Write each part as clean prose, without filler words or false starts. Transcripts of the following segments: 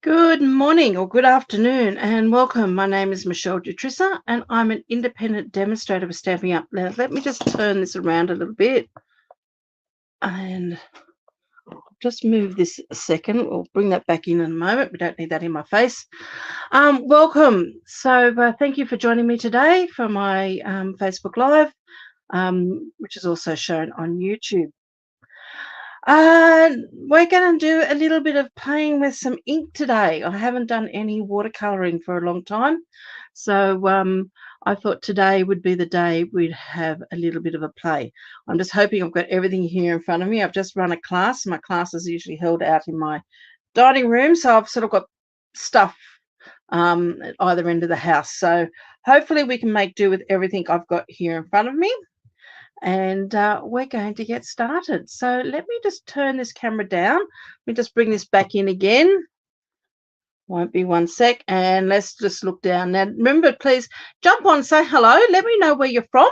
Good morning or good afternoon and welcome. My name is Michele and I'm an independent demonstrator with Stamping Up. Now, let me just turn this around a little bit and just move this a second. We'll bring that back in a moment. We don't need that in my face. Welcome. So thank you for joining me today for my Facebook Live, which is also shown on YouTube. We're going to do a little bit of playing with some ink today. I haven't done any watercoloring for a long time, so I thought today would be the day we'd have a little bit of a play. I'm just hoping I've got everything here in front of me. I've just run a class. My class is usually held out in my dining room, so I've sort of got stuff at either end of the house. So hopefully we can make do with everything I've got here in front of me. And we're going to get started. So let me just turn this camera down. Let me just bring this back in again. Won't be one sec. And let's just look down. Now, remember, please jump on, say hello. Let me know where you're from.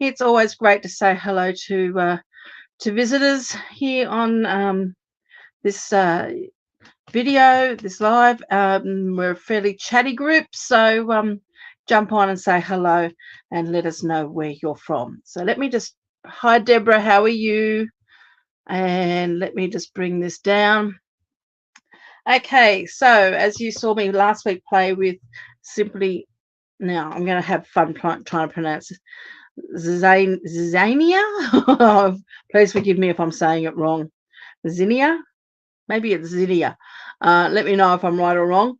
It's always great to say hello to visitors here on this video, this live. We're a fairly chatty group, so jump on and say hello and let us know where you're from. So let me just, hi Deborah, how are you? And let me just bring this down. Okay, so as you saw me last week play with simply, now I'm going to have fun trying to pronounce it. Zania? Please forgive me if I'm saying it wrong. Zinnia? Maybe it's Zinnia. Let me know if I'm right or wrong.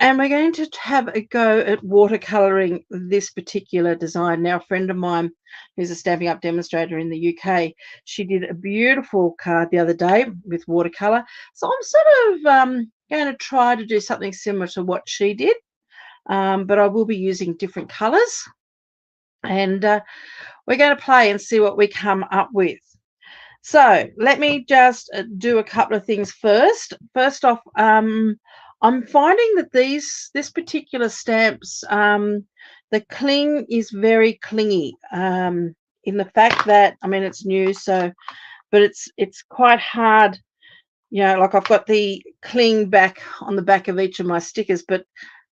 And we're going to have a go at watercolouring this particular design. Now, a friend of mine who's a Stamping Up demonstrator in the UK, she did a beautiful card the other day with watercolour. So I'm sort of going to try to do something similar to what she did, but I will be using different colours. And we're going to play and see what we come up with. So let me just do a couple of things first. First off, I'm finding that this particular stamps, the cling is very clingy in the fact that, I mean, it's new, so, but it's quite hard, you know, like I've got the cling back on the back of each of my stickers, but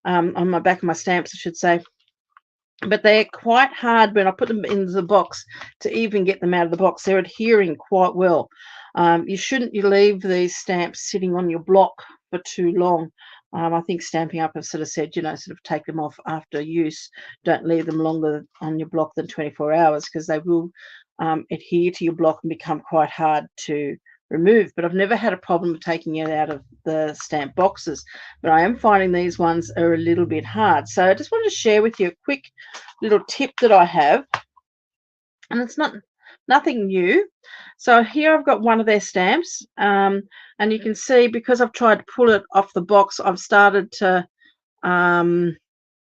on my back of my stamps, I should say. But they're quite hard when I put them into the box to even get them out of the box. They're adhering quite well. You shouldn't leave these stamps sitting on your block for too long. I think Stamping Up have sort of said, you know, sort of take them off after use. Don't leave them longer on your block than 24 hours because they will adhere to your block and become quite hard to remove. But I've never had a problem with taking it out of the stamp boxes, but I am finding these ones are a little bit hard. So I just wanted to share with you a quick little tip that I have, and it's nothing new. So here I've got one of their stamps, and you can see because I've tried to pull it off the box, I've started to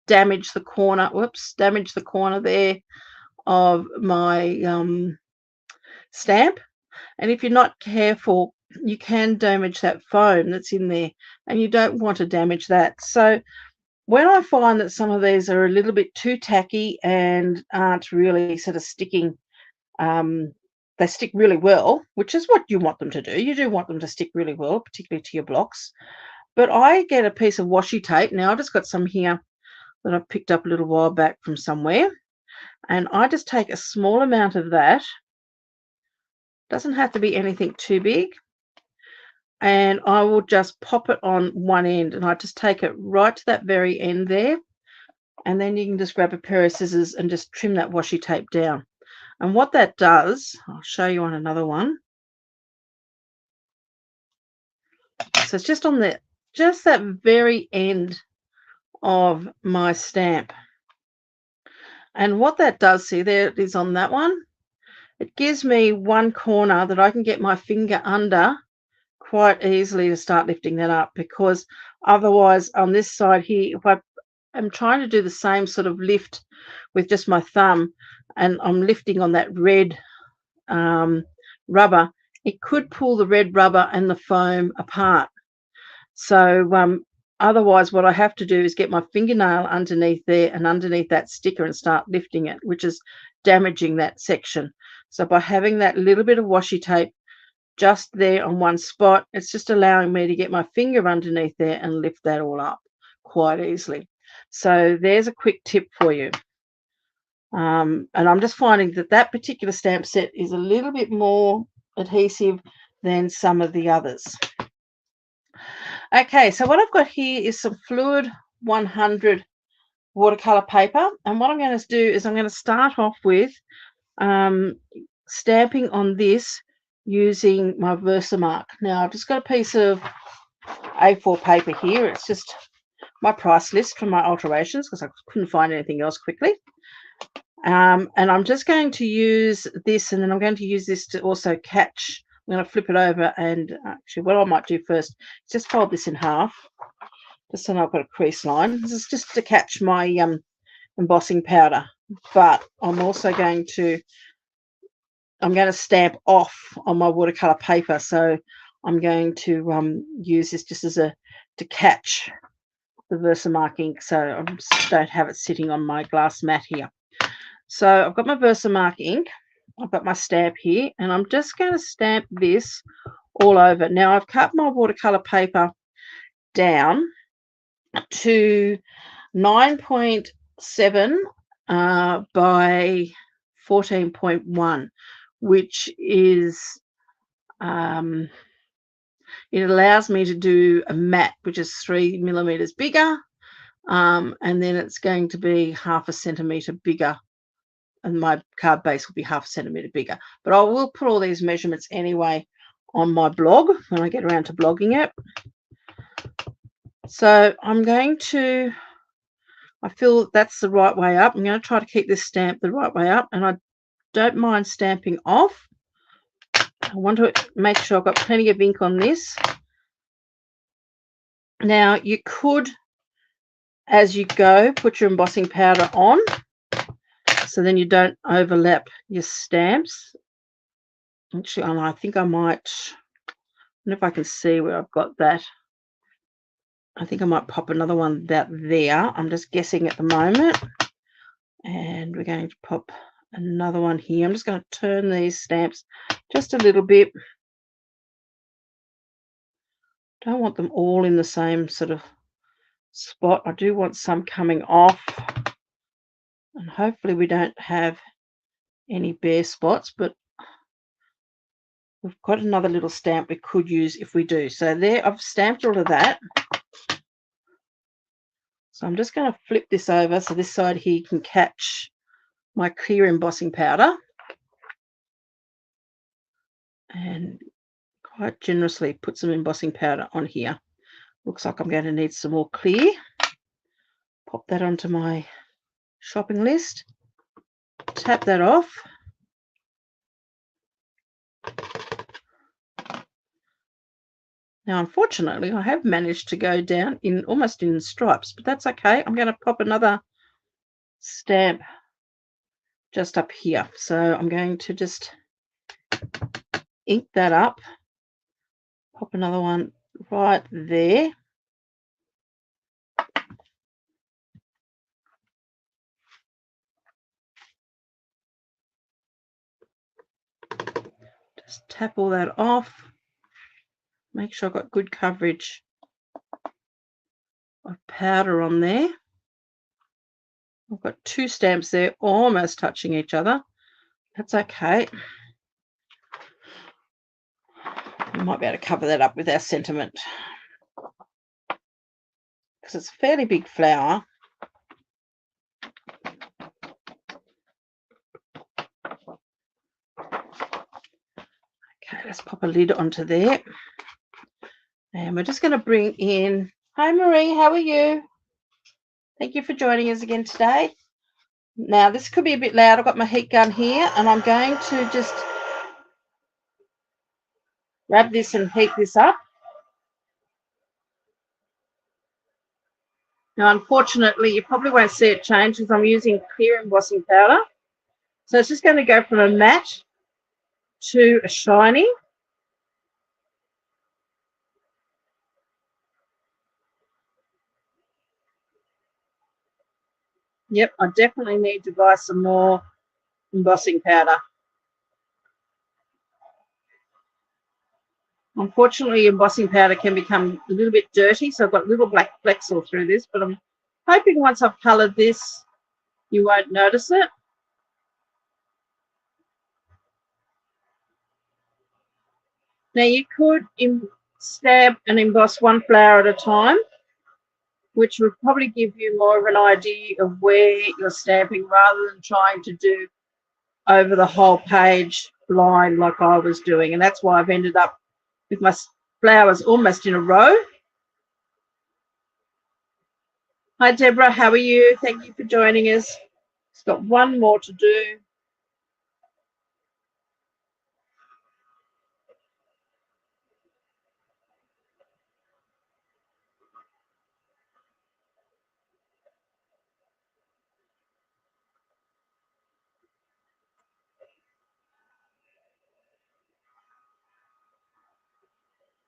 damage the corner. Whoops, damage the corner there of my stamp. And if you're not careful, you can damage that foam that's in there, and you don't want to damage that. So when I find that some of these are a little bit too tacky and aren't really sort of sticking, they stick really well, which is what you want them to do. You do want them to stick really well, particularly to your blocks. But I get a piece of washi tape. Now, I've just got some here that I've picked up a little while back from somewhere, and I just take a small amount of that. Doesn't have to be anything too big. And I will just pop it on one end, and I just take it right to that very end there. And then you can just grab a pair of scissors and just trim that washi tape down. And what that does, I'll show you on another one. So it's just on that very end of my stamp. And what that does, see, there it is on that one. It gives me one corner that I can get my finger under quite easily to start lifting that up, because otherwise on this side here, if I am trying to do the same sort of lift with just my thumb and I'm lifting on that red rubber, it could pull the red rubber and the foam apart. So otherwise what I have to do is get my fingernail underneath there and underneath that sticker and start lifting it, which is damaging that section. So by having that little bit of washi tape just there on one spot. It's just allowing me to get my finger underneath there and lift that all up quite easily. So there's a quick tip for you. And I'm just finding that that particular stamp set is a little bit more adhesive than some of the others. Okay, so what I've got here is some Fluid 100 watercolor paper, and what I'm going to do is I'm going to start off with stamping on this using my Versamark. Now I've just got a piece of A4 paper here. It's just my price list from my alterations because I couldn't find anything else quickly. And I'm just going to use this, and then I'm going to use this to also catch. I'm going to flip it over, and actually what I might do first is just fold this in half, just so I've got a crease line. This is just to catch my embossing powder, but I'm also going to stamp off on my watercolor paper, so I'm going to use this just as to catch the Versamark ink, so I just don't have it sitting on my glass mat here. So I've got my Versamark ink, I've got my stamp here, and I'm just going to stamp this all over. Now I've cut my watercolor paper down to 9.7 by 14.1, which is it allows me to do a mat which is 3 millimeters bigger, and then it's going to be 0.5 centimeter bigger, and my card base will be 0.5 centimeter bigger. But I will put all these measurements anyway on my blog when I get around to blogging it. So I'm going to, I feel that's the right way up. I'm going to try to keep this stamp the right way up, and I don't mind stamping off. I want to make sure I've got plenty of ink on this. Now you could, as you go, put your embossing powder on, so then you don't overlap your stamps. Actually, I think I might, I wonder if I can see where I've got that. I think I might pop another one about there. I'm just guessing at the moment. And we're going to pop another one here. I'm just going to turn these stamps just a little bit. Don't want them all in the same sort of spot. I do want some coming off. And hopefully we don't have any bare spots, but we've got another little stamp we could use if we do. So there, I've stamped all of that. So I'm just going to flip this over so this side here can catch my clear embossing powder. And quite generously put some embossing powder on here. Looks like I'm going to need some more clear. Pop that onto my shopping list. Tap that off. Now, unfortunately, I have managed to go down in almost in stripes, but that's okay. I'm going to pop another stamp just up here. So I'm going to just ink that up. Pop another one right there. Just tap all that off. Make sure I've got good coverage of powder on there. I've got two stamps there almost touching each other. That's okay. We might be able to cover that up with our sentiment, because it's a fairly big flower. Okay, let's pop a lid onto there. And we're just going to bring in, hi Marie, how are you? Thank you for joining us again today. Now this could be a bit loud. I've got my heat gun here, and I'm going to just grab this and heat this up. Now unfortunately you probably won't see it change because I'm using clear embossing powder. So it's just going to go from a matte to a shiny. Yep, I definitely need to buy some more embossing powder. Unfortunately, embossing powder can become a little bit dirty, so I've got little black flecks all through this, but I'm hoping once I've coloured this, you won't notice it. Now you could stamp and emboss one flower at a time, which would probably give you more of an idea of where you're stamping rather than trying to do over the whole page line like I was doing. And that's why I've ended up with my flowers almost in a row. Hi, Deborah. How are you? Thank you for joining us. It's got one more to do.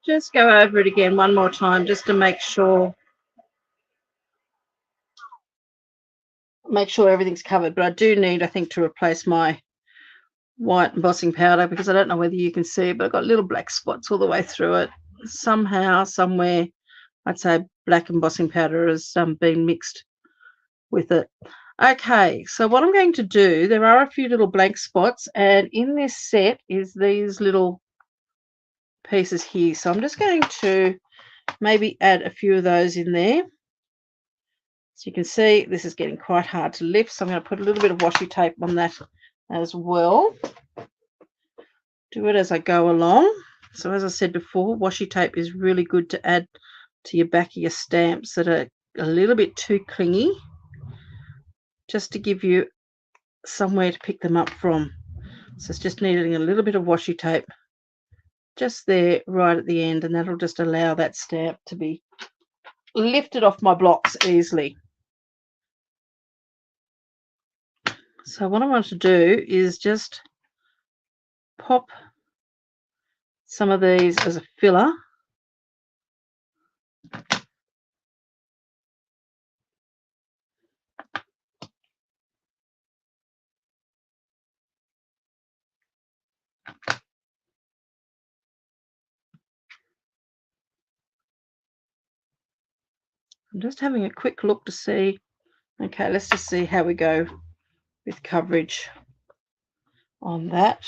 Just go over it again one more time just to make sure everything's covered. But I do need, I think, to replace my white embossing powder because I don't know whether you can see it, but I've got little black spots all the way through it. Somehow, somewhere, I'd say black embossing powder has been mixed with it. Okay, so what I'm going to do, there are a few little blank spots, and in this set is these little pieces here. So I'm just going to maybe add a few of those in there. So you can see this is getting quite hard to lift, so I'm going to put a little bit of washi tape on that as well. Do it as I go along. So as I said before, washi tape is really good to add to your back of your stamps that are a little bit too clingy, just to give you somewhere to pick them up from. So it's just needing a little bit of washi tape just there right at the end, and that'll just allow that stamp to be lifted off my blocks easily. So what I want to do is just pop some of these as a filler. I'm just having a quick look to see. Okay, let's just see how we go with coverage on that.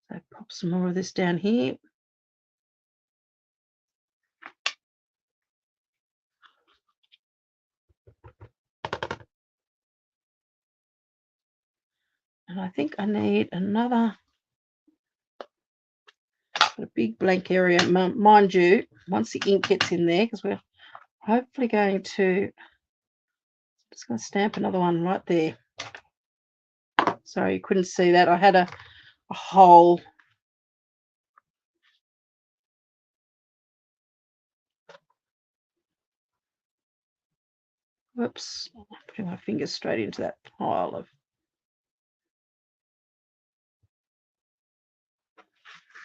So pop some more of this down here. And I think I need another a big blank area. Mind you, once the ink gets in there, because we're hopefully going to, just going to stamp another one right there. Sorry, you couldn't see that. I had a hole. Whoops, putting my fingers straight into that pile of.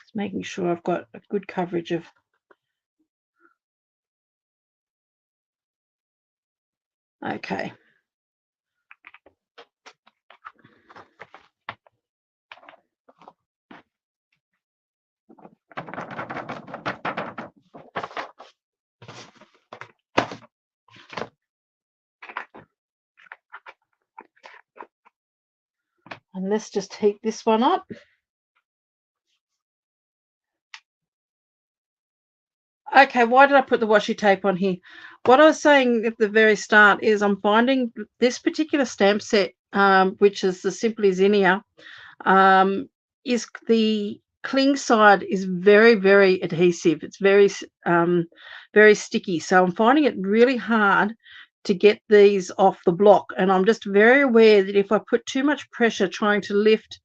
Just making sure I've got a good coverage of. Okay. And let's just heat this one up. Okay, why did I put the washi tape on here? What I was saying at the very start is I'm finding this particular stamp set, which is the Simply Zinnia, is the cling side is very, very adhesive. It's very, very sticky. So I'm finding it really hard to get these off the block. And I'm just very aware that if I put too much pressure trying to lift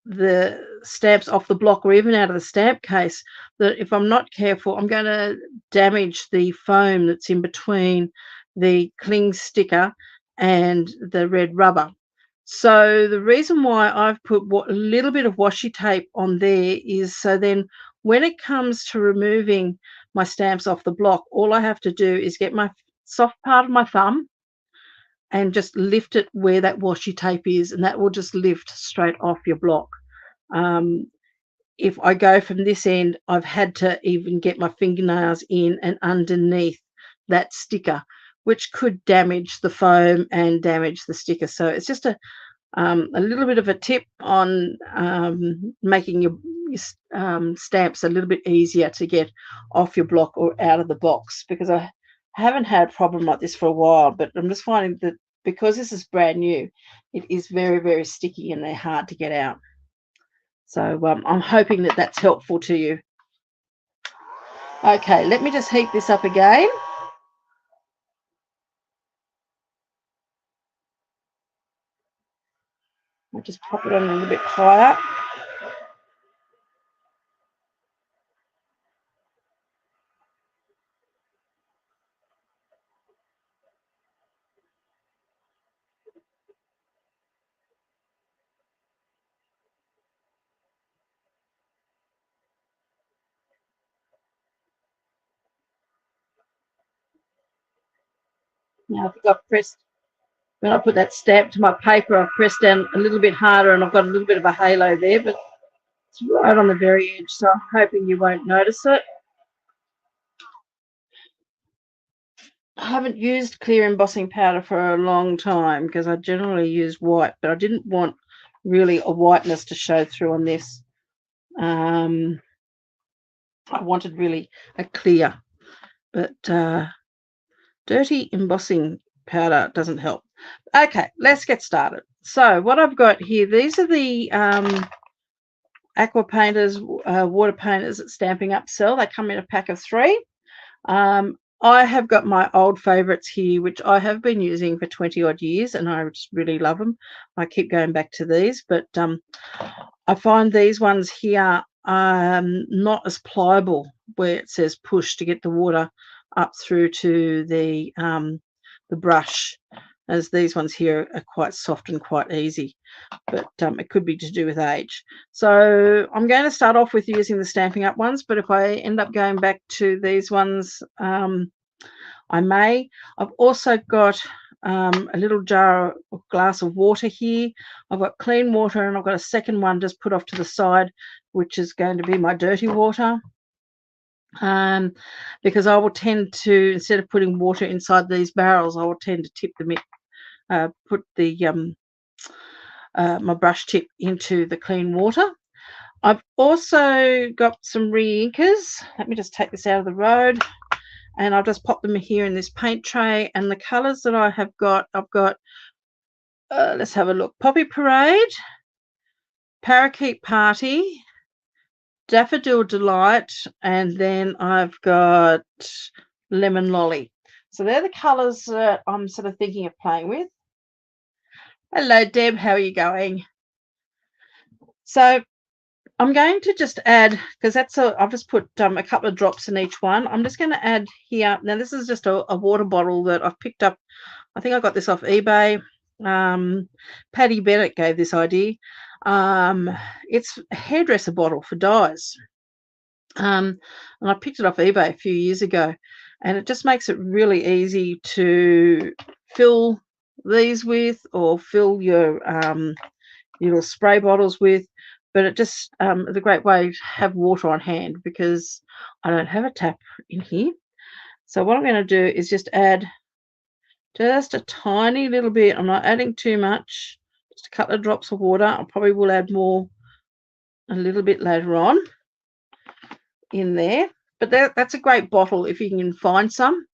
the stamps off the block or even out of the stamp case, that if I'm not careful, I'm going to damage the foam that's in between the cling sticker and the red rubber. So the reason why I've put a little bit of washi tape on there is so then when it comes to removing my stamps off the block, all I have to do is get my soft part of my thumb and just lift it where that washi tape is, and that will just lift straight off your block. If I go from this end, I've had to even get my fingernails in and underneath that sticker, which could damage the foam and damage the sticker. So it's just a little bit of a tip on making your stamps a little bit easier to get off your block or out of the box, because I haven't had a problem like this for a while, but I'm just finding that because this is brand new, it is very, very sticky and they're hard to get out. So I'm hoping that that's helpful to you. Okay, let me just heat this up again. I'll just pop it on a little bit higher. Now I think I've pressed, when I put that stamp to my paper, I've pressed down a little bit harder and I've got a little bit of a halo there, but it's right on the very edge, so I'm hoping you won't notice it. I haven't used clear embossing powder for a long time because I generally use white, but I didn't want really a whiteness to show through on this. I wanted really a clear, but dirty embossing powder doesn't help. Okay, let's get started. So what I've got here, these are the aqua painters, water painters at Stamping Up sell. They come in a pack of 3. I have got my old favorites here, which I have been using for 20 odd years, and I just really love them. I keep going back to these, but I find these ones here not as pliable, where it says push to get the water up through to the brush, as these ones here are quite soft and quite easy, but it could be to do with age. So I'm going to start off with using the Stamping Up ones, but if I end up going back to these ones, I may. I've also got a little jar or glass of water here. I've got clean water, and I've got a second one just put off to the side, which is going to be my dirty water. Because I will tend to, instead of putting water inside these barrels, I will tend to tip them in, put the my brush tip into the clean water. I've also got some re-inkers. Let me just take this out of the road, and I'll just pop them here in this paint tray. And the colours that I have got, I've got, let's have a look, Poppy Parade, Parakeet Party, Daffodil Delight, and then I've got Lemon Lolly. So they're the colours that I'm sort of thinking of playing with. Hello, Deb. How are you going? So I'm going to just add, because I've just put a couple of drops in each one. I'm just going to add here. Now, this is just a water bottle that I've picked up. I think I got this off eBay. Patty Bennett gave this idea. It's a hairdresser bottle for dyes. And I picked it off eBay a few years ago, and it just makes it really easy to fill these with, or fill your little spray bottles with. But it just is a great way to have water on hand, because I don't have a tap in here. So what I'm going to do is just add just a tiny little bit. I'm not adding too much, just a couple of drops of water. I probably will add more a little bit later on in there. But that's a great bottle if you can find some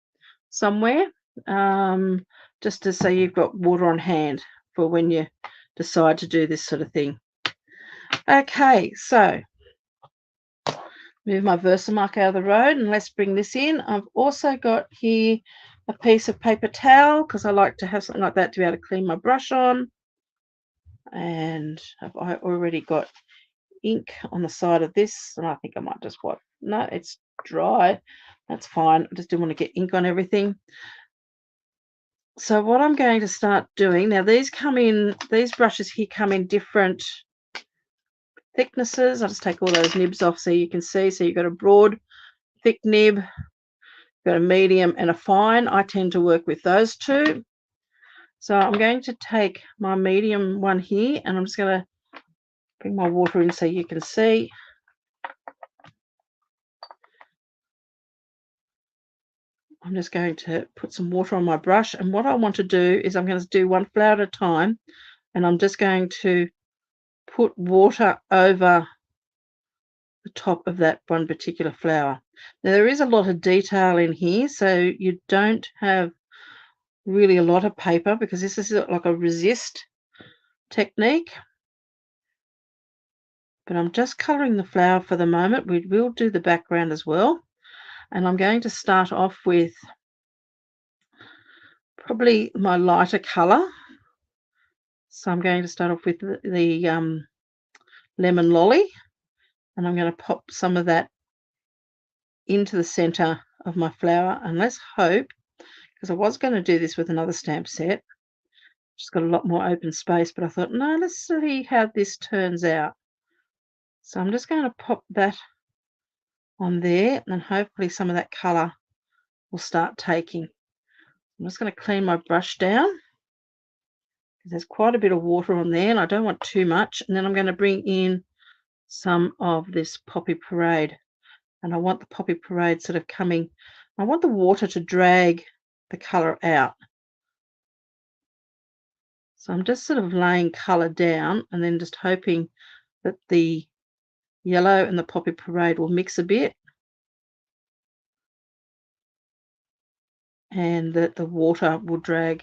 somewhere, just to say you've got water on hand for when you decide to do this sort of thing. Okay, so move my Versamark out of the road, and let's bring this in. I've also got here a piece of paper towel, because I like to have something like that to be able to clean my brush on. And have I already got ink on the side of this? And I think I might just wipe. No, it's dry. That's fine. I just didn't want to get ink on everything. So what I'm going to start doing now, these brushes here come in different thicknesses. I'll just take all those nibs off so you can see. So you've got a broad, thick nib, you've got a medium and a fine. I tend to work with those two. So I'm going to take my medium one here, and I'm just going to bring my water in so you can see. I'm just going to put some water on my brush, and what I want to do is I'm going to do one flower at a time, and I'm just going to put water over the top of that one particular flower. Now there is a lot of detail in here, so you don't have really a lot of paper because this is like a resist technique. But I'm just colouring the flower for the moment. We will do the background as well. And I'm going to start off with probably my lighter colour. So I'm going to start off with the lemon lolly, and I'm going to pop some of that into the centre of my flower. And let's hope, because I was going to do this with another stamp set, just got a lot more open space, but I thought, no, let's see how this turns out. So I'm just going to pop that on there, and hopefully some of that colour will start taking. I'm just going to clean my brush down because there's quite a bit of water on there, and I don't want too much. And then I'm going to bring in some of this Poppy Parade, and I want the Poppy Parade sort of coming. I want the water to drag the colour out. So I'm just sort of laying colour down and then just hoping that the yellow and the Poppy Parade will mix a bit, and that the water will drag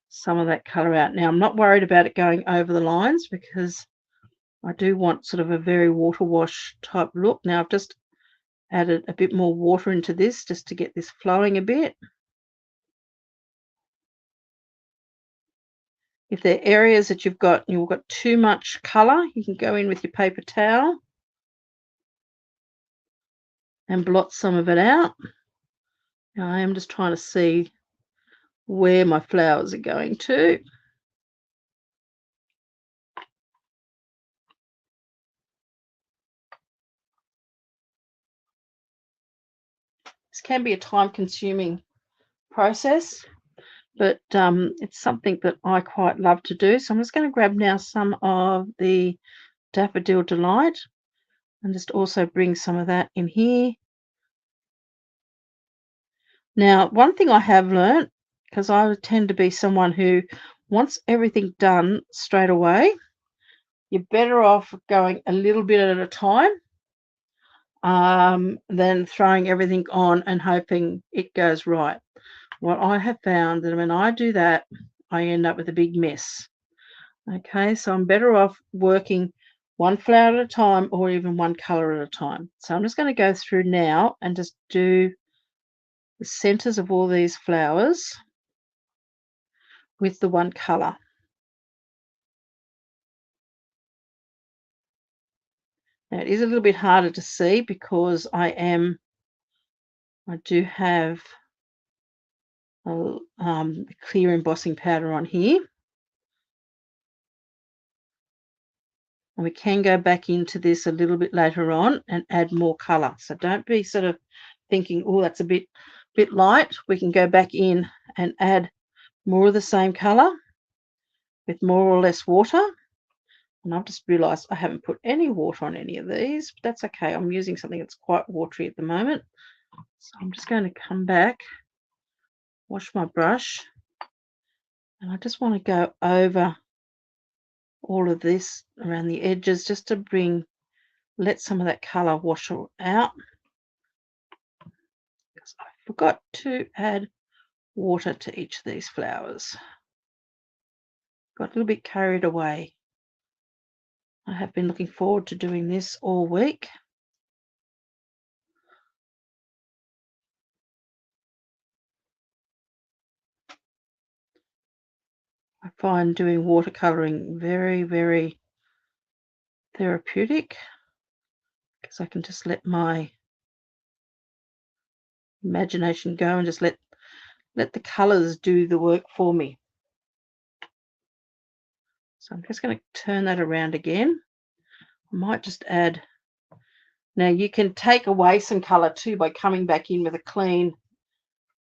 some of that colour out. Now, I'm not worried about it going over the lines because I do want sort of a very water wash type look. Now, I've just added a bit more water into this just to get this flowing a bit. If there are areas that you've got too much colour, you can go in with your paper towel and blot some of it out. Now, I am just trying to see where my flowers are going to. This can be a time-consuming process, but it's something that I quite love to do. So I'm just going to grab now some of the Daffodil Delight and just also bring some of that in here. Now, one thing I have learnt, because I would tend to be someone who wants everything done straight away, you're better off going a little bit at a time than throwing everything on and hoping it goes right. What I have found that when I do that, I end up with a big mess. Okay, so I'm better off working one flower at a time or even one colour at a time. So I'm just going to go through now and just do the centres of all these flowers with the one colour. Now it is a little bit harder to see because I do have a clear embossing powder on here. And we can go back into this a little bit later on and add more colour. So don't be sort of thinking, oh, that's a bit light. We can go back in and add more of the same colour with more or less water. And I've just realised I haven't put any water on any of these, but that's okay. I'm using something that's quite watery at the moment. So I'm just going to come back, wash my brush, and I just want to go over all of this around the edges just to let some of that colour wash out. Because I forgot to add water to each of these flowers. Got a little bit carried away. I have been looking forward to doing this all week. I find doing watercolouring very, very therapeutic because I can just let my imagination go and just let the colours do the work for me. So I'm just going to turn that around again. I might just add. Now you can take away some colour too by coming back in with a clean.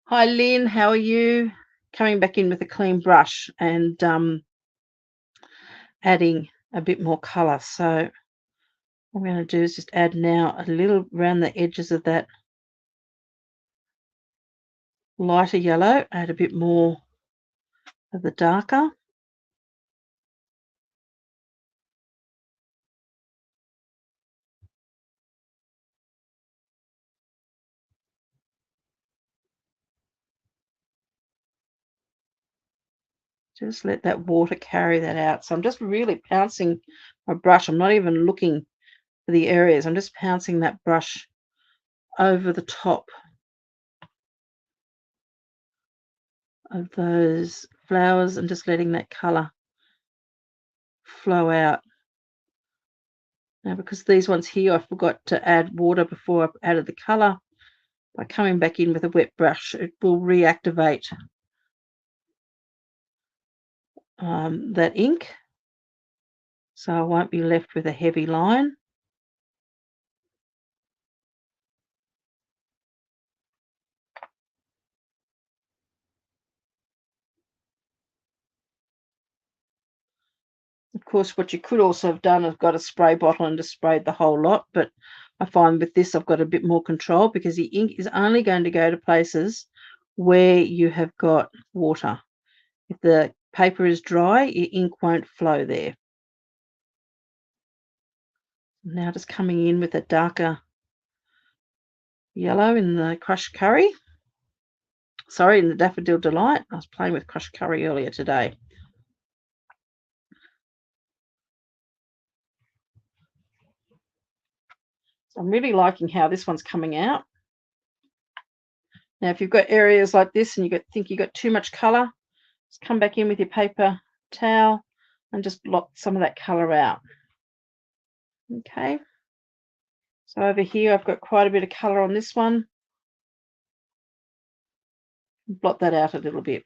Hi Lynn, how are you? coming back in with a clean brush and adding a bit more colour. So what I'm going to do is just add now a little around the edges of that lighter yellow, add a bit more of the darker. Just let that water carry that out. So I'm just really pouncing my brush. I'm not even looking for the areas. I'm just pouncing that brush over the top of those flowers and just letting that colour flow out. Now, because these ones here, I forgot to add water before I added the colour. By coming back in with a wet brush, it will reactivate that ink. So I won't be left with a heavy line. Of course, what you could also have done is got a spray bottle and just sprayed the whole lot, but I find with this I've got a bit more control because the ink is only going to go to places where you have got water. If the paper is dry, your ink won't flow there. Now just coming in with a darker yellow in the crushed curry. Sorry, in the Daffodil Delight. I was playing with crushed curry earlier today. So I'm really liking how this one's coming out. Now, if you've got areas like this and think you've got too much colour, just come back in with your paper towel and just blot some of that colour out. Okay. So over here, I've got quite a bit of colour on this one. Blot that out a little bit.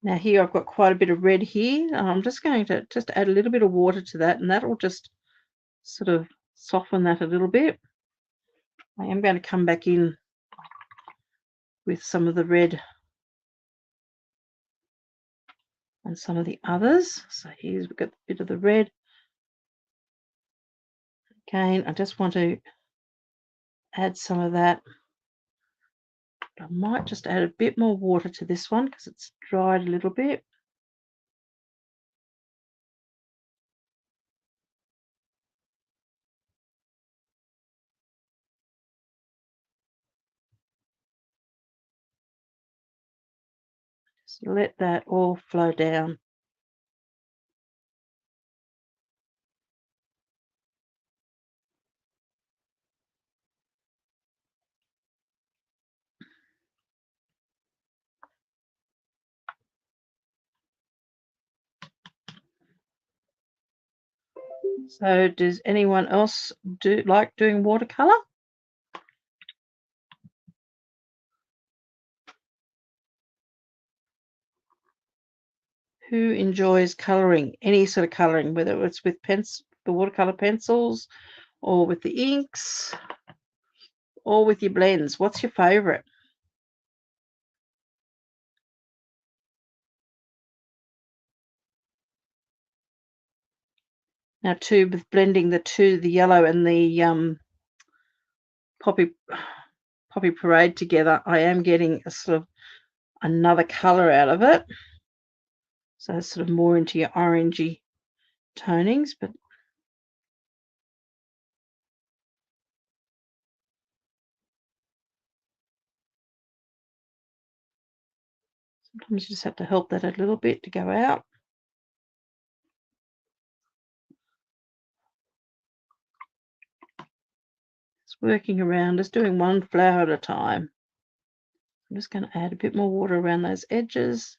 Now here I've got quite a bit of red here. I'm just going to add a little bit of water to that, and that will just sort of soften that a little bit. I am going to come back in with some of the red and some of the others. So here's we've got a bit of the red. Again, I just want to add some of that. I might just add a bit more water to this one because it's dried a little bit. Just let that all flow down. So does anyone else like doing watercolor? Who enjoys coloring? Any sort of coloring, whether it's with the watercolor pencils or with the inks or with your blends. What's your favorite? Now too, with blending the yellow and the poppy parade together, I am getting a sort of another color out of it. So it's sort of more into your orangey tonings, but sometimes you just have to help that a little bit to go out. Just working around, just doing one flower at a time. I'm just going to add a bit more water around those edges.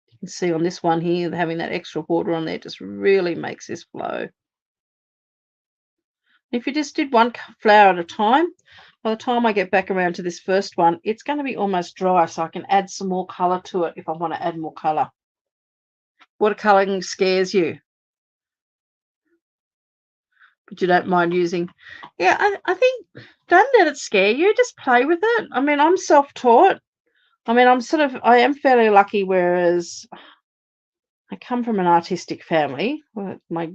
You can see on this one here, having that extra water on there just really makes this flow. If you just did one flower at a time, by the time I get back around to this first one, it's going to be almost dry, so I can add some more colour to it if I want to add more colour. Watercolouring scares you, but you don't mind using. Yeah, I think don't let it scare you. Just play with it. I mean, I'm self-taught. I mean, I am fairly lucky, whereas I come from an artistic family. My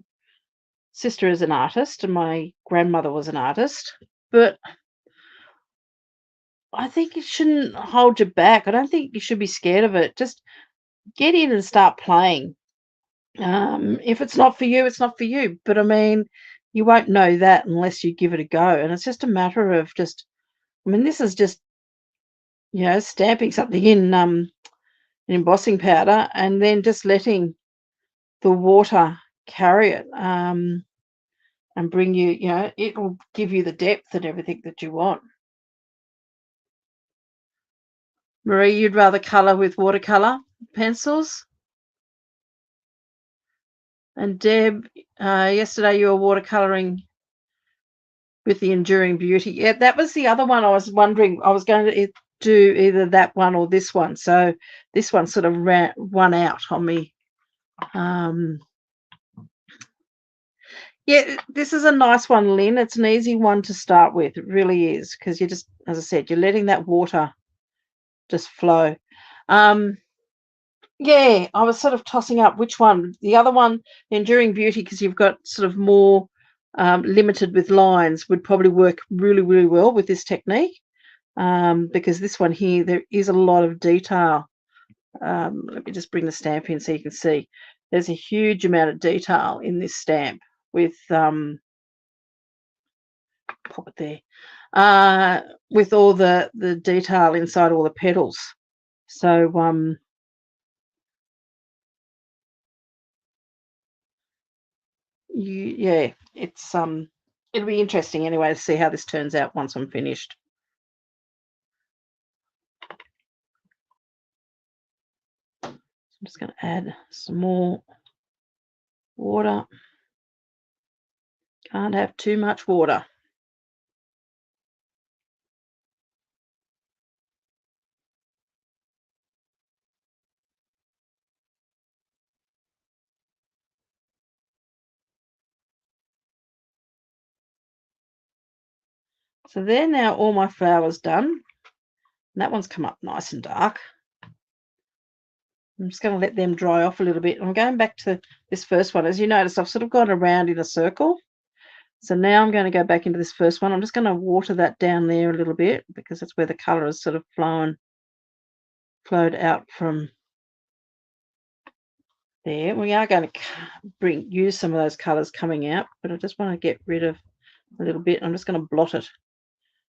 sister is an artist and my grandmother was an artist, but I think it shouldn't hold you back. I don't think you should be scared of it. Just get in and start playing. If it's not for you, it's not for you. But I mean, you won't know that unless you give it a go. And it's just a matter of I mean, this is just, stamping something in embossing powder and then just letting the water carry it and bring it will give you the depth and everything that you want. Marie, you'd rather colour with watercolour pencils? And Deb, yesterday you were watercolouring with the Enduring Beauty. Yeah, that was the other one I was wondering. I was going to do either that one or this one. So this one sort of won out on me. Yeah, this is a nice one, Lynn. It's an easy one to start with. It really is, because you're just, as I said, you're letting that water just flow. Yeah, I was sort of tossing up which one. The other one, Enduring Beauty, because you've got sort of more limited with lines, would probably work really, really well with this technique, because this one here, there is a lot of detail. Let me just bring the stamp in so you can see. There's a huge amount of detail in this stamp with pop it there, with all the detail inside all the petals. So yeah, it's it'll be interesting anyway to see how this turns out once I'm finished. So I'm just going to add some more water. Can't have too much water. So there, now all my flowers done. And that one's come up nice and dark. I'm just going to let them dry off a little bit. I'm going back to this first one. As you notice, I've sort of gone around in a circle. So now I'm going to go back into this first one. I'm just going to water that down there a little bit, because that's where the colour has sort of flowed out from there. We are going to use some of those colours coming out, but I just want to get rid of a little bit. I'm just going to blot it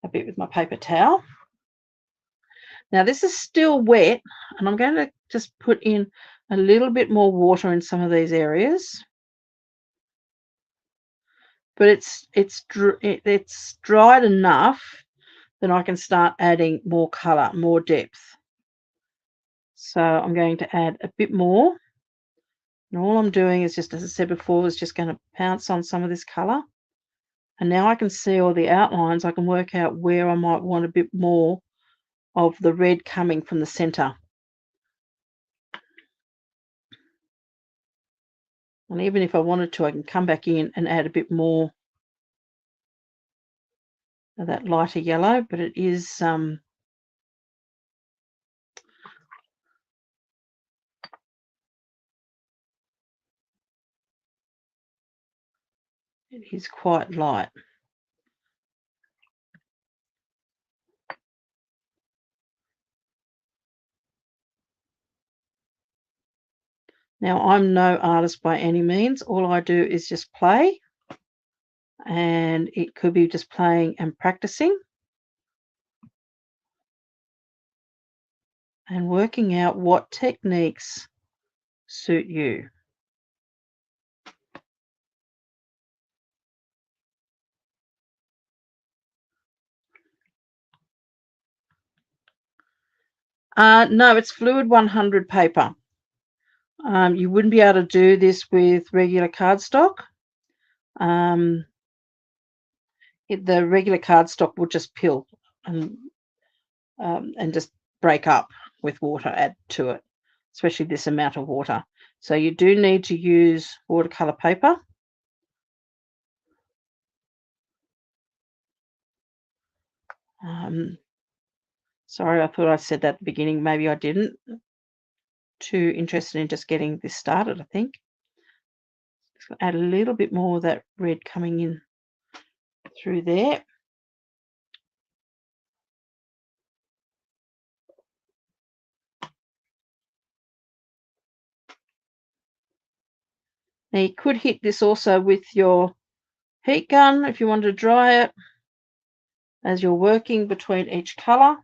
a bit with my paper towel. Now this is still wet, and I'm going to just put in a little bit more water in some of these areas, but it's dried enough that I can start adding more colour, more depth. So I'm going to add a bit more, and all I'm doing is just, as I said before, is just going to pounce on some of this colour. And now I can see all the outlines. I can work out where I might want a bit more of the red coming from the centre. And even if I wanted to, I can come back in and add a bit more of that lighter yellow, but it is quite light. Now, I'm no artist by any means. All I do is just play, and it could be just playing and practicing and working out what techniques suit you. No, it's fluid 100 paper. You wouldn't be able to do this with regular cardstock. the regular cardstock will just pill and just break up with water added to it, especially this amount of water. So you do need to use watercolor paper. Sorry, I thought I said that at the beginning. Maybe I didn't. Too interested in just getting this started, I think. Just gonna add a little bit more of that red coming in through there. Now you could hit this also with your heat gun if you want to dry it as you're working between each colour.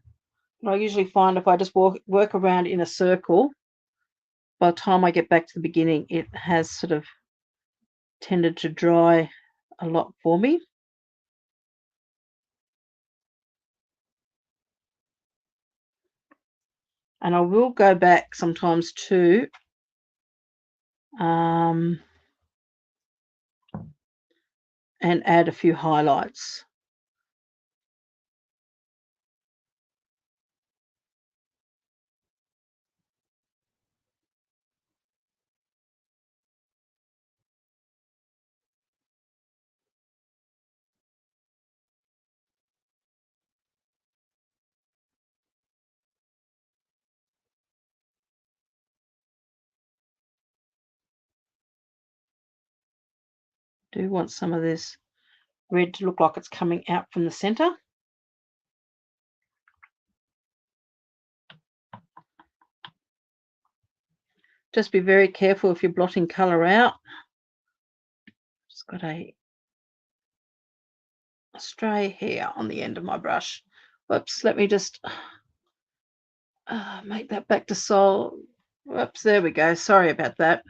But I usually find if I just work around in a circle, by the time I get back to the beginning, it has sort of tended to dry a lot for me. And I will go back sometimes too and add a few highlights. Do want some of this red to look like it's coming out from the center. Just be very careful if you're blotting color out. Just got a stray hair on the end of my brush. Whoops, let me just make that back to solid. Whoops, there we go. Sorry about that.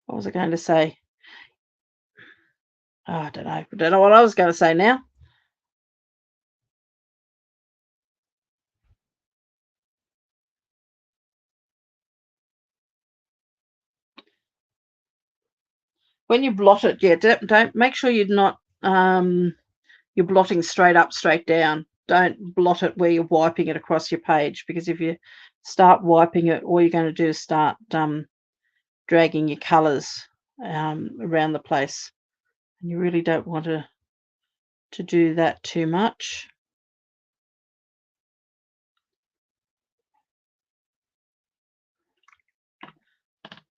What was I going to say? Oh, I don't know. I don't know what I was going to say now. When you blot it, yeah, don't make sure you're not you're blotting straight up, straight down. Don't blot it where you're wiping it across your page, because if you start wiping it, all you're going to do is start dragging your colours around the place. And you really don't want to do that too much.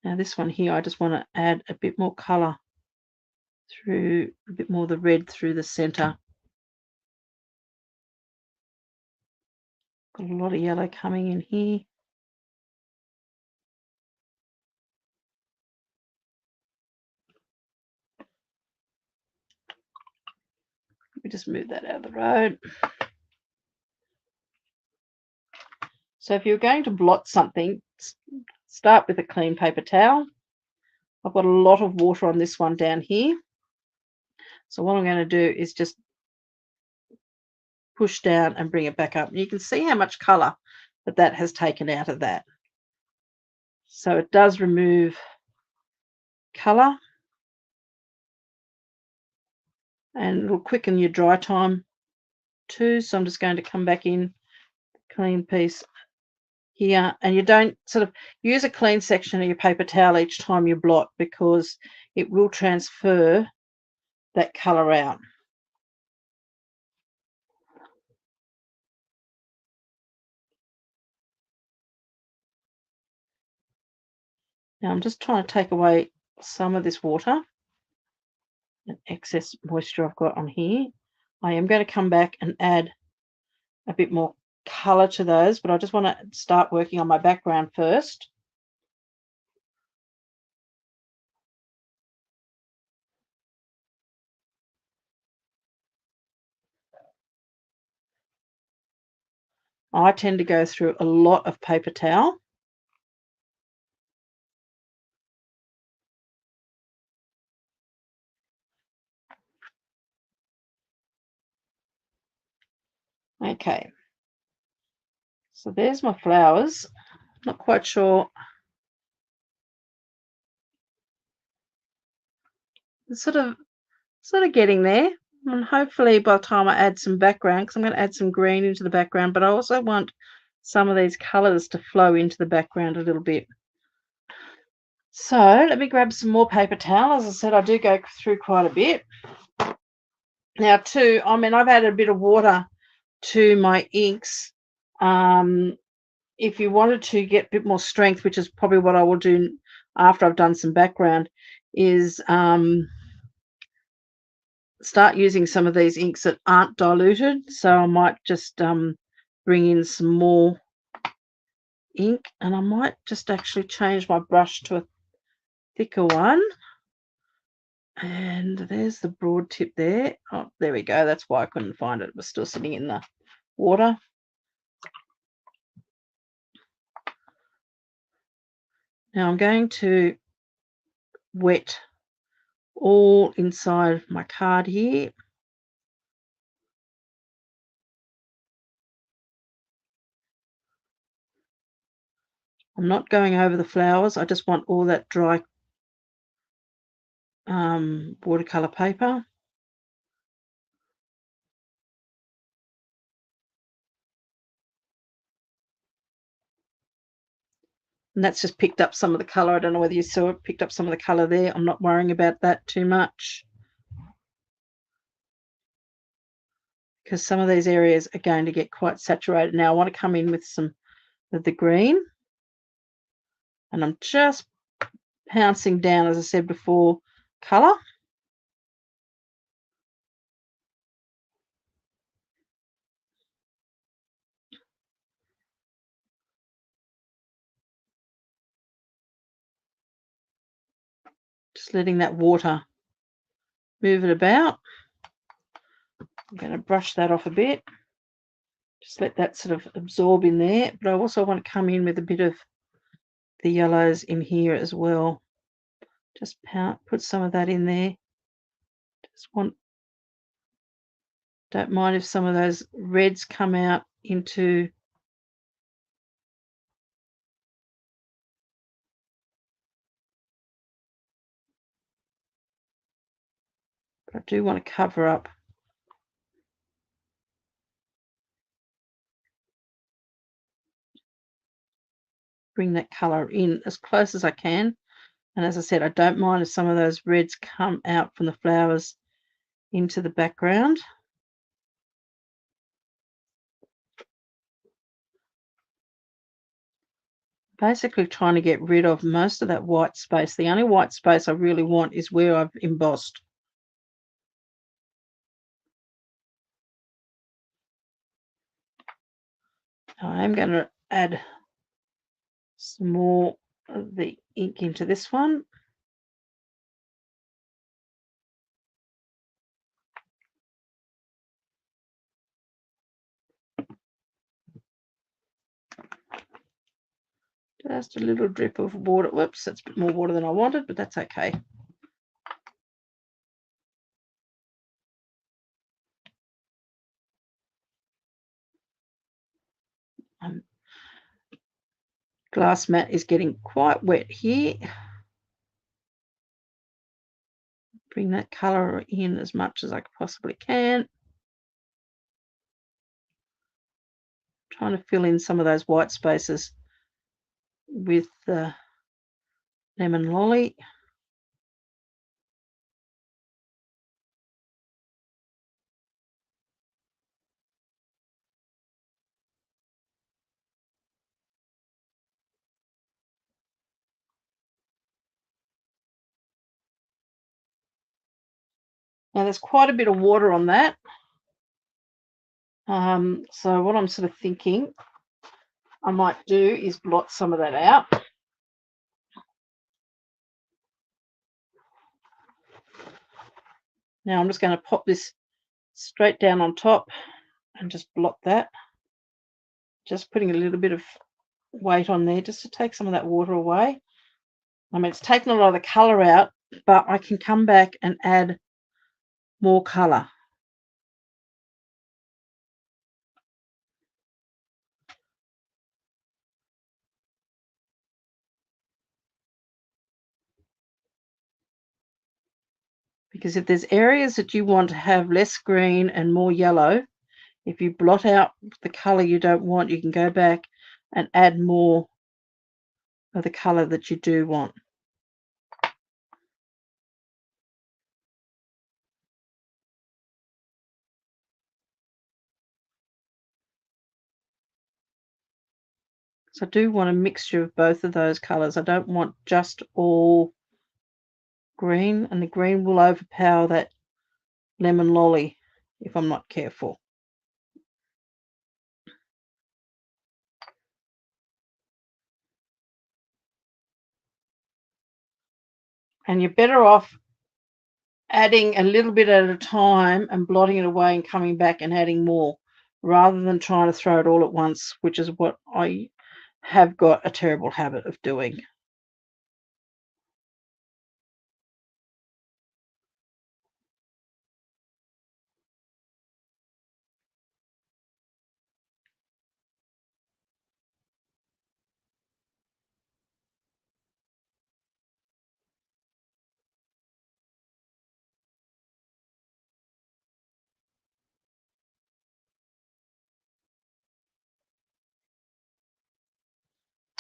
Now this one here, I just want to add a bit more colour through, a bit more of the red through the centre. Got a lot of yellow coming in here. Let me just move that out of the road. So if you're going to blot something, start with a clean paper towel. I've got a lot of water on this one down here. So what I'm going to do is just push down and bring it back up. And you can see how much colour that has taken out of that. So it does remove colour and it'll quicken your dry time too. So I'm just going to come back in, clean piece here, and you don't sort of use a clean section of your paper towel each time you blot, because it will transfer that colour out. Now I'm just trying to take away some of this water and excess moisture I've got on here. I am going to come back and add a bit more colour to those, but I just want to start working on my background first. I tend to go through a lot of paper towel. Okay, so there's my flowers. Not quite sure It's sort of getting there. And hopefully by the time I add some background, because I'm going to add some green into the background, but I also want some of these colours to flow into the background a little bit. So let me grab some more paper towel. As I said, I do go through quite a bit. Now too, I mean, I've added a bit of water to my inks. If you wanted to get a bit more strength, which is probably what I will do after I've done some background, is start using some of these inks that aren't diluted. So I might just bring in some more ink, and I might just actually change my brush to a thicker one. And there's the broad tip there. Oh, there we go. That's why I couldn't find it. It was still sitting in the water. Now I'm going to wet all inside my card here. I'm not going over the flowers. I just want all that dry watercolor paper. And that's just picked up some of the color. I don't know whether you saw it, picked up some of the color there. I'm not worrying about that too much, because some of these areas are going to get quite saturated. Now I want to come in with some of the green, and I'm just pouncing down, as I said before, color. Just letting that water move it about. I'm going to brush that off a bit. Just let that sort of absorb in there. But I also want to come in with a bit of the yellows in here as well. Just put some of that in there. Don't mind if some of those reds come out into but I do want to cover up. Bring that colour in as close as I can. And as I said, I don't mind if some of those reds come out from the flowers into the background. Basically trying to get rid of most of that white space. The only white space I really want is where I've embossed. I am going to add some more of the ink into this one. Just a little drip of water. Whoops, that's a bit more water than I wanted, but that's okay. Glass mat is getting quite wet here. Bring that colour in as much as I possibly can. Trying to fill in some of those white spaces with the lemon lolly. Now there's quite a bit of water on that. So what I'm sort of thinking I might do is blot some of that out. Now I'm just going to pop this straight down on top and just blot that. Just putting a little bit of weight on there just to take some of that water away. I mean, it's taken a lot of the colour out, but I can come back and add more colour. because if there's areas that you want to have less green and more yellow, if you blot out the colour you don't want, you can go back and add more of the colour that you do want. So I do want a mixture of both of those colours. I don't want just all green, and the green will overpower that lemon lolly if I'm not careful. And you're better off adding a little bit at a time and blotting it away and coming back and adding more, rather than trying to throw it all at once, which is what I have got a terrible habit of doing.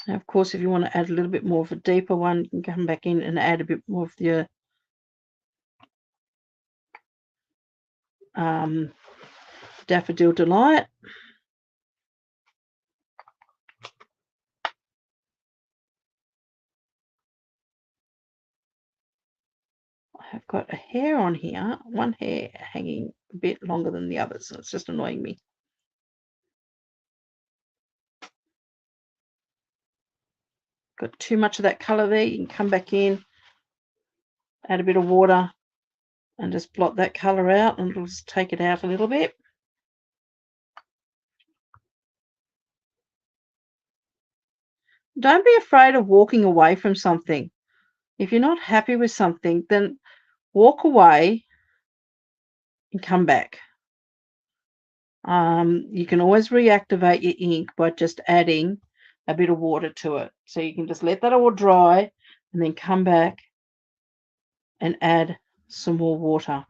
Now, of course, if you want to add a little bit more of a deeper one, you can come back in and add a bit more of the Daffodil Delight. I've got a hair on here, one hair hanging a bit longer than the others, so it's just annoying me. Got too much of that colour there, you can come back in, add a bit of water, and just blot that colour out, and it'll just take it out a little bit. Don't be afraid of walking away from something. If you're not happy with something, then walk away and come back. You can always reactivate your ink by just adding a bit of water to it. So you can just let that all dry and then come back and add some more water.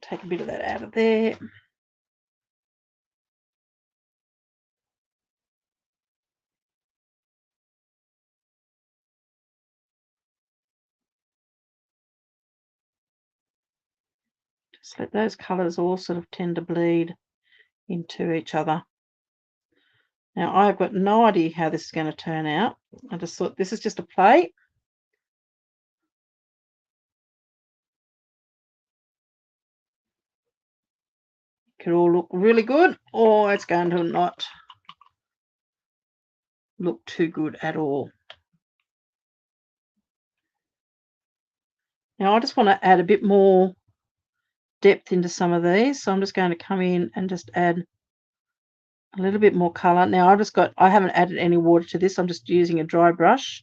Take a bit of that out of there. Just let those colours all sort of tend to bleed into each other. Now, I've got no idea how this is going to turn out. I just thought this is just a plate. It could all look really good, or it's going to not look too good at all. Now, I just want to add a bit more depth into some of these, so I'm just going to come in and just add a little bit more colour. Now, I haven't added any water to this. I'm just using a dry brush.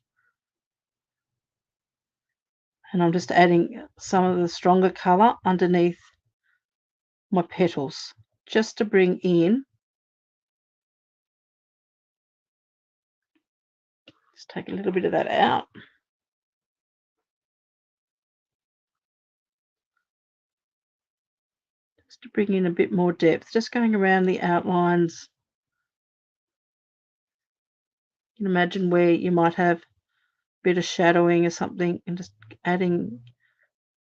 And I'm just adding some of the stronger colour underneath my petals, just to bring in. Just take a little bit of that out. Just to bring in a bit more depth, just going around the outlines. You can imagine where you might have a bit of shadowing or something, and just adding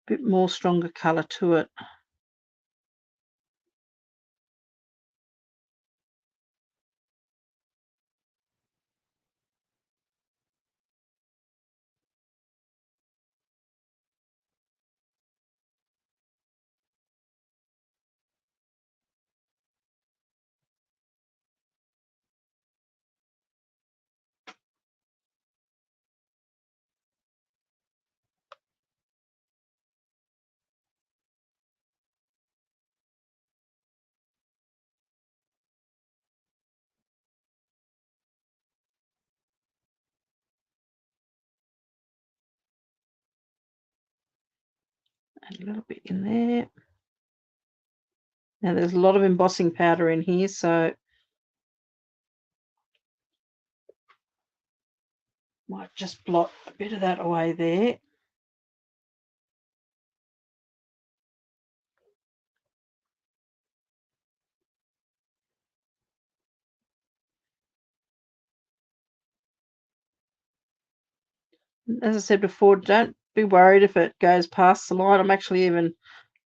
a bit more stronger colour to it. Add a little bit in there. Now there's a lot of embossing powder in here, so Might just blot a bit of that away there. As I said before, don't be worried if it goes past the line. I'm actually even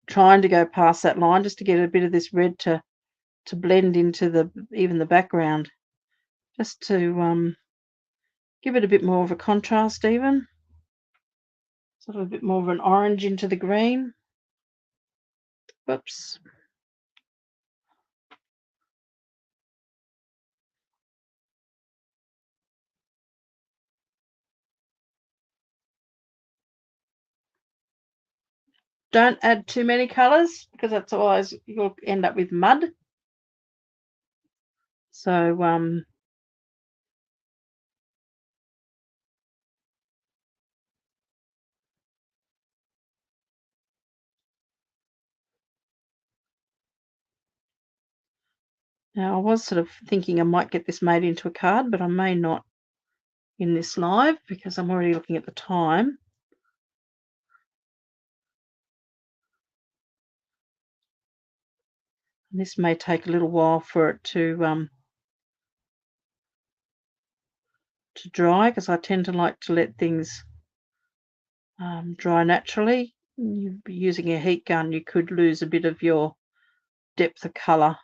trying to go past that line just to get a bit of this red to blend into the background, just to give it a bit more of a contrast even. Sort of a bit more of an orange into the green. Whoops. Don't add too many colours because that's otherwise you'll end up with mud. So now I was sort of thinking I might get this made into a card, but I may not in this live because I'm already looking at the time. And this may take a little while for it to dry because I tend to like to let things dry naturally. You'd be using a heat gun, you could lose a bit of your depth of colour.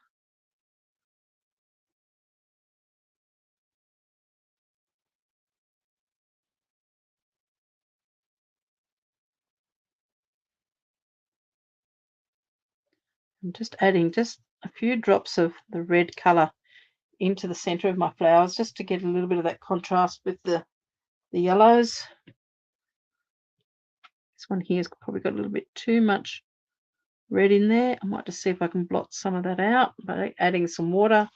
I'm just adding just a few drops of the red colour into the centre of my flowers just to get a little bit of that contrast with the yellows. This one here's probably got a little bit too much red in there. I might just see if I can blot some of that out by adding some water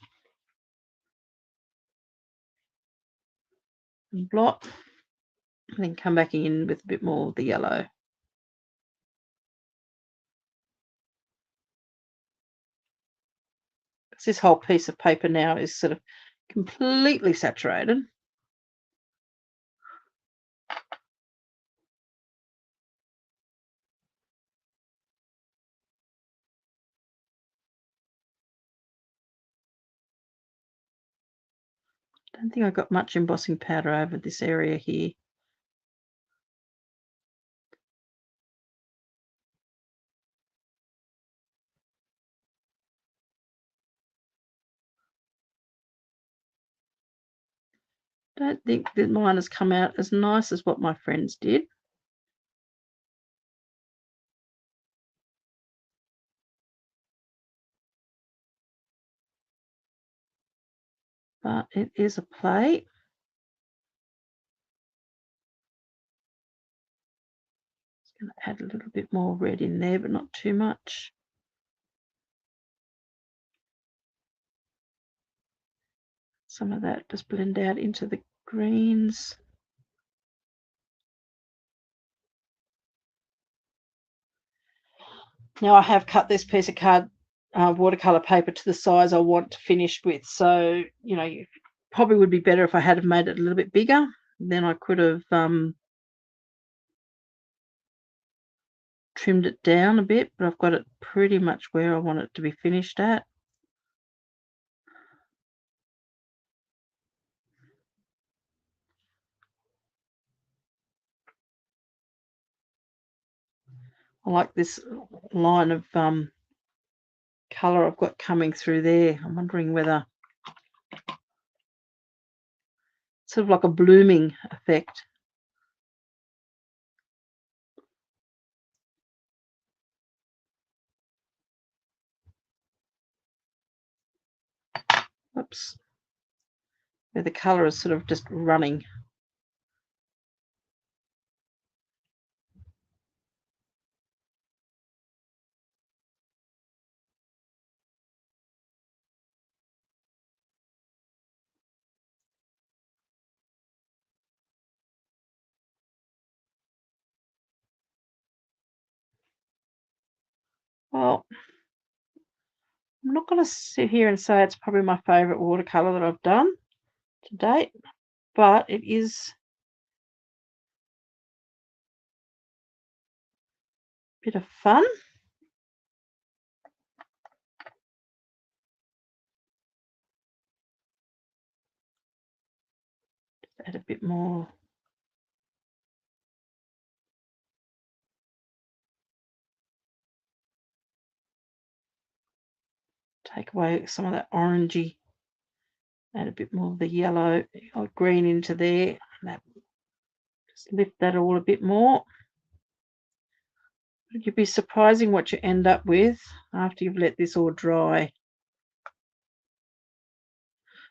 and blot, and then come back in with a bit more of the yellow. This whole piece of paper now is sort of completely saturated. I don't think I got much embossing powder over this area here. Don't think that mine has come out as nice as what my friends did. But it is a play. Just going to add a little bit more red in there, but not too much. Some of that just blend out into the greens. Now I have cut this piece of watercolor paper to the size I want to finish with. So, you know, you probably would be better if I had made it a little bit bigger. Then I could have trimmed it down a bit, but I've got it pretty much where I want it to be finished at. I like this line of colour I've got coming through there. I'm wondering whether it's sort of like a blooming effect. Oops. Where the colour is sort of just running. Well, I'm not going to sit here and say it's probably my favourite watercolour that I've done to date, but it is bit of fun. Add a bit more. Take away some of that orangey. Add a bit more of the yellow or green into there. Just lift that all a bit more. You'd be surprising what you end up with after you've let this all dry.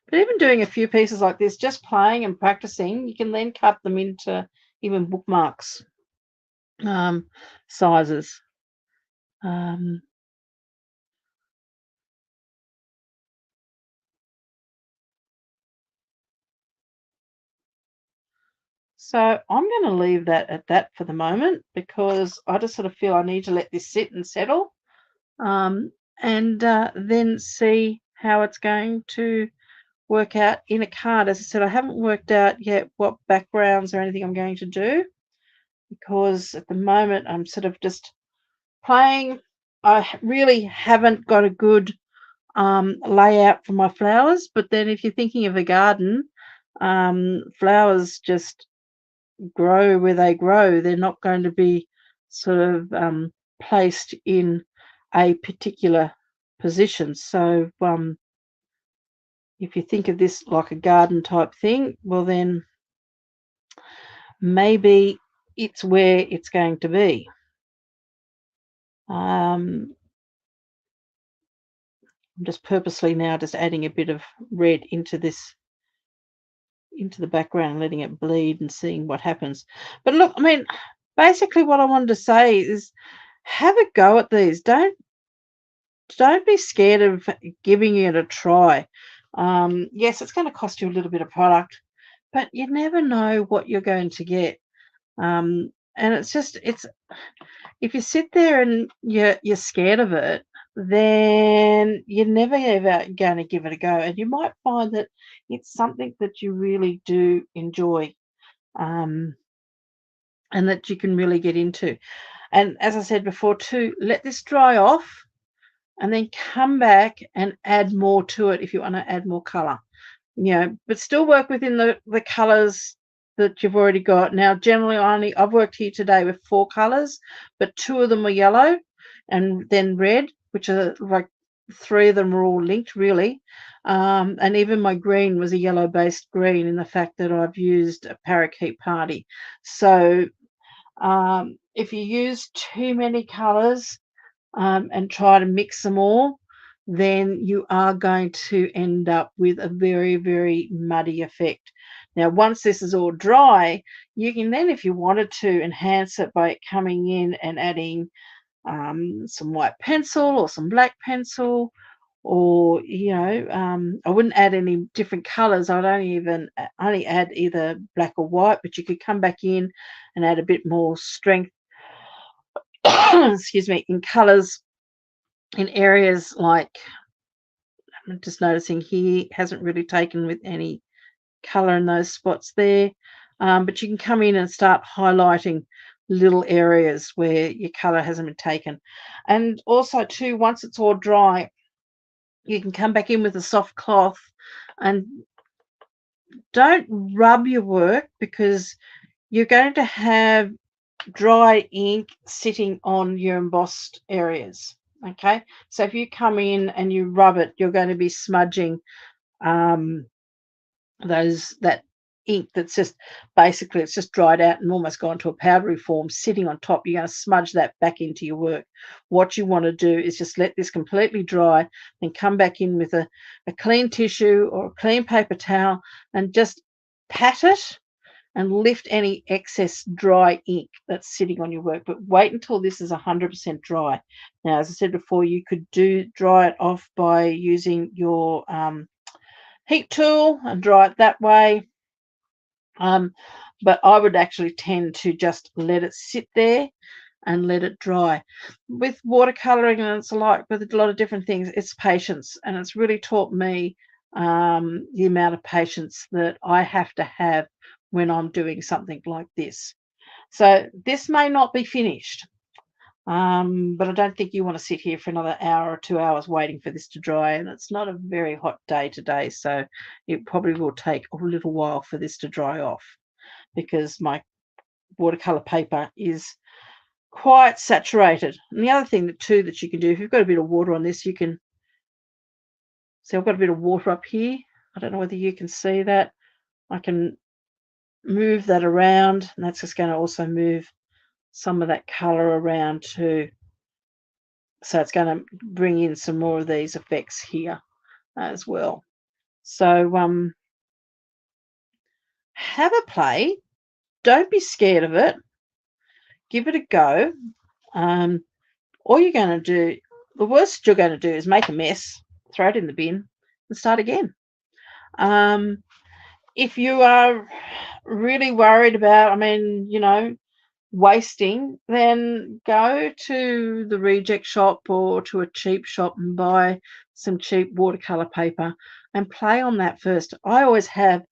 But even doing a few pieces like this, just playing and practicing, you can then cut them into even bookmarks sizes. So I'm going to leave that at that for the moment because I just sort of feel I need to let this sit and settle and then see how it's going to work out in a card. As I said, I haven't worked out yet what backgrounds or anything I'm going to do because at the moment I'm sort of just playing. I really haven't got a good layout for my flowers, but then if you're thinking of a garden, flowers just grow where they grow. They're not going to be sort of placed in a particular position. So if you think of this like a garden type thing, well then maybe it's where it's going to be. I'm just purposely now just adding a bit of red into this, into the background, letting it bleed and seeing what happens. But look, I mean, basically what I wanted to say is have a go at these. Don't be scared of giving it a try. Yes, it's going to cost you a little bit of product, but you never know what you're going to get. And it's if you sit there and you're scared of it, then you're never ever going to give it a go. And you might find that it's something that you really do enjoy, and that you can really get into. And as I said before, too, let this dry off and then come back and add more to it if you want to add more color. But still work within the colors that you've already got. Now, generally, I've worked here today with 4 colors, but 2 of them were yellow and then red, which are like 3 of them are all linked, really. And even my green was a yellow-based green in the fact that I've used a parakeet party. So if you use too many colors, and try to mix them all, then you are going to end up with a very, very muddy effect. Now, once this is all dry, you can then, if you wanted to, enhance it by coming in and adding some white pencil or some black pencil, or I wouldn't add any different colors. I'd only add either black or white, but you could come back in and add a bit more strength excuse me, in colors in areas like, I'm just noticing here, hasn't really taken with any color in those spots there. But you can come in and start highlighting little areas where your color hasn't been taken. And also too, once it's all dry, you can come back in with a soft cloth and don't rub your work because you're going to have dry ink sitting on your embossed areas. Okay, so if you come in and you rub it, you're going to be smudging that ink that's just basically it's just dried out and almost gone to a powdery form sitting on top. You're going to smudge that back into your work. What you want to do is just let this completely dry, then come back in with a clean tissue or a clean paper towel and just pat it and lift any excess dry ink that's sitting on your work. But wait until this is 100% dry. Now, as I said before, you could dry it off by using your heat tool and dry it that way. But I would actually tend to just let it sit there and let it dry. With watercoloring, and it's like with a lot of different things, it's patience. And it's really taught me the amount of patience that I have to have when I'm doing something like this. So this may not be finished. But I don't think you want to sit here for another hour or 2 hours waiting for this to dry. And it's not a very hot day today, so it probably will take a little while for this to dry off because my watercolor paper is quite saturated. And the other thing too that you can do, if you've got a bit of water on this, you can see I've got a bit of water up here. I don't know whether you can see that. I can move that around, and that's just going to also move some of that color around too. So it's going to bring in some more of these effects here as well. So have a play. Don't be scared of it. Give it a go. All you're going to do, the worst you're going to do is make a mess, throw it in the bin, and start again. If you are really worried about, wasting, then go to the reject shop or to a cheap shop and buy some cheap watercolor paper and play on that first. I always have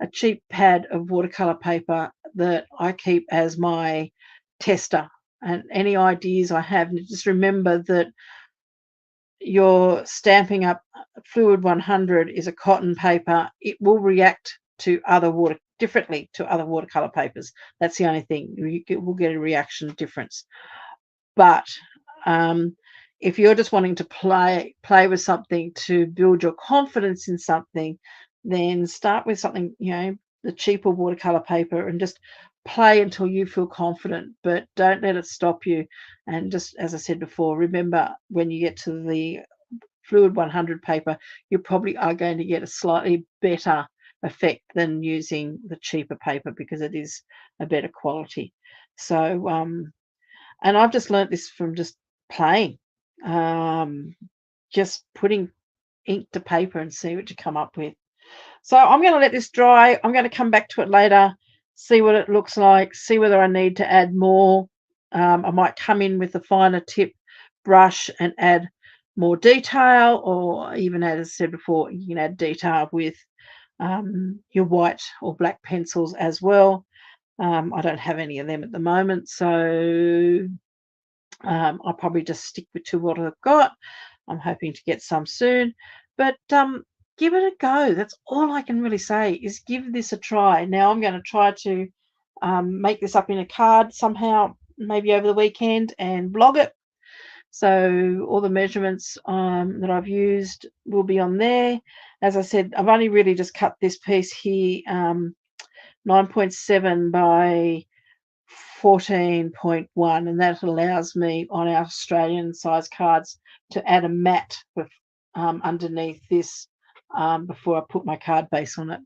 a cheap pad of watercolor paper that I keep as my tester, and any ideas I have, and just remember that you're stamping up Fluid 100 is a cotton paper. It will react to differently to other watercolor papers. That's the only thing. We'll get a reaction difference. But if you're just wanting to play with something to build your confidence in something, then start with something, the cheaper watercolor paper, and just play until you feel confident, but don't let it stop you. And just as I said before, remember when you get to the Fluid 100 paper, you probably are going to get a slightly better effect than using the cheaper paper because it is a better quality. So and I've just learnt this from just playing, just putting ink to paper and see what you come up with. So I'm going to let this dry. I'm going to come back to it later, see what it looks like, see whether I need to add more. I might come in with a finer tip brush and add more detail, or even, as I said before, you can add detail with your white or black pencils as well. I don't have any of them at the moment, so I'll probably just stick to what I've got. I'm hoping to get some soon, but give it a go. That's all I can really say, is give this a try. Now I'm going to try to make this up in a card somehow, maybe over the weekend, and blog it. So all the measurements that I've used will be on there. As I said, I've only really just cut this piece here, 9.7 by 14.1, and that allows me on our Australian size cards to add a mat with underneath this before I put my card base on it.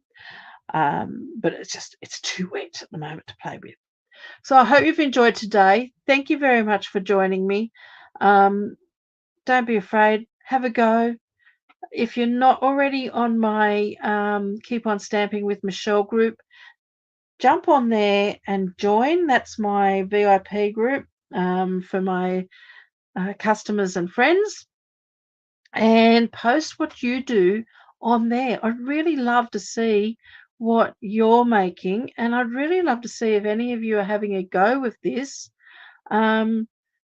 But it's too wet at the moment to play with. So I hope you've enjoyed today. Thank you very much for joining me. Don't be afraid. Have a go. If you're not already on my Keep On Stamping with Michele group, jump on there and join. That's my VIP group for my customers and friends, and post what you do on there. I'd really love to see what you're making, and I'd really love to see if any of you are having a go with this,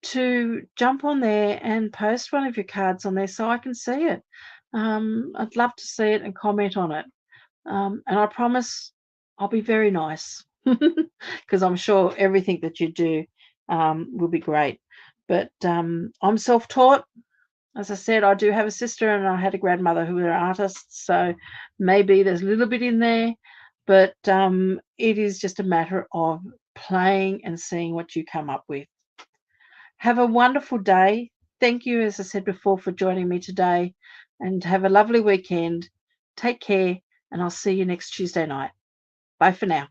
to jump on there and post one of your cards on there so I can see it. I'd love to see it and comment on it. And I promise I'll be very nice, because I'm sure everything that you do will be great. But I'm self-taught. As I said, I do have a sister and I had a grandmother who were artists, so maybe there's a little bit in there, but it is just a matter of playing and seeing what you come up with. Have a wonderful day. Thank you, as I said before, for joining me today, and have a lovely weekend. Take care, and I'll see you next Tuesday night. Bye for now.